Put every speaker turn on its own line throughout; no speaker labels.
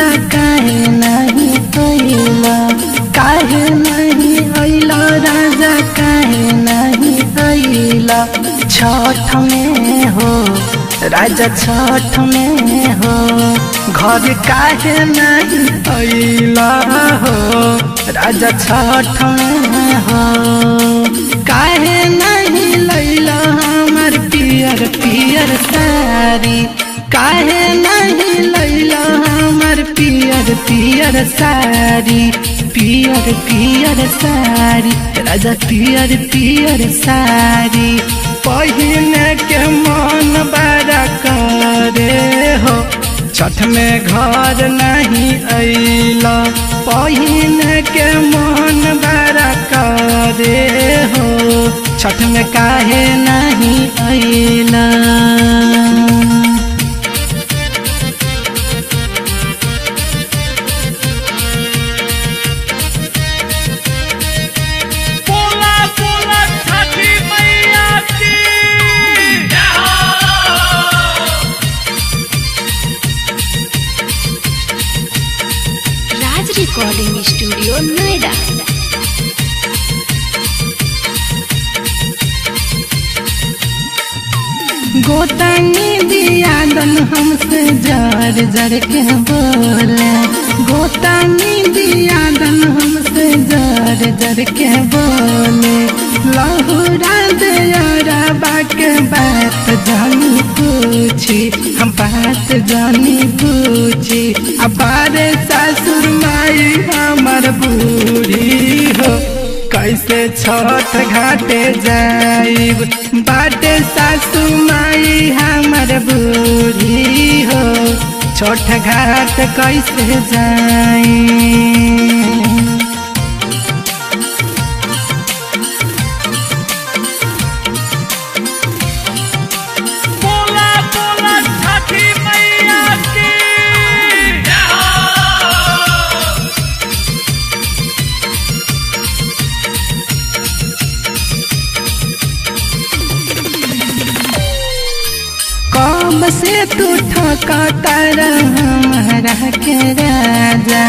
राजा काहे नहीं अइला, काहे नहीं अइला राजा काहे नहीं अइला। छठ में हो राजा छठ में हो, घर काहे नहीं अइला हो राजा छठ में हो। काहे नहीं लैला हमर पियर पियर साड़ी, काहे नहीं लैला हमर पियर पियर साड़ी, पियर पियर साड़ी राजा पियर पियर साड़ी। पहिने के मन बड़ा करे हो, छठ में घर नहीं अइला। पहिने के मन बड़ा करे हो, छठ में काहे नहीं अइला।
Recording studio Noida.
गोतनी दिया दन हमसे जर जर के बोले, गोतनी दिया दन हमसे जर जर के बोले। लहुरा दियारा बाके बात जानी पूछी, हम बात जानी पूछी। अबारे सासुर माई हमर बूढ़ी हो, कैसे छठ घाटे जाइब। बाटे सासु माई हमर बूढ़ी हो, छठ घाट कैसे जाइब। कब से तू ठकाता हमारा के राजा,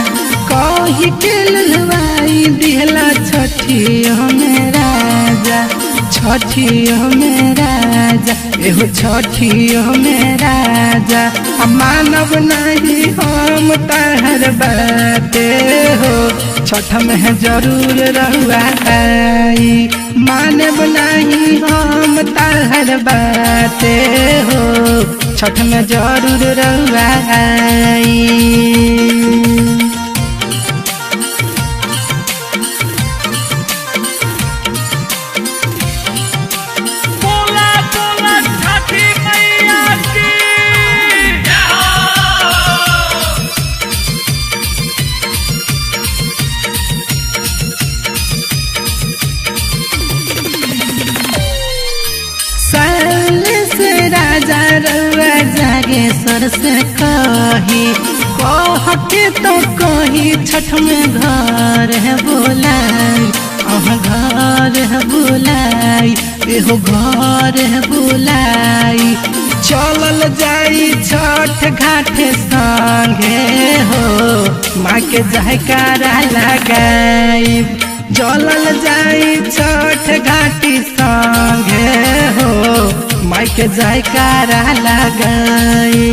कही के लुलवाई दिहला छठियों में राजा, छठियों में राजा एहो छठियों में राजा। मानव नहीं हम तहर बाते हो, छठ में जरूर रहुआ आई। मानव नहीं हम तहर बाते हो, छठ में जरूर रहुआ आई। राजा रउआ जागेश्वर से कही, कह के तो कही छठ में घर है बुलाई, घर है बुलाई, एहो घर है बुलाई। चलल जाई छठ घाटे संगे हो, माँ के जयकारा लगाई। चलल जाई छठ घाटी संगे हो, माँ के जयकारा लगाई।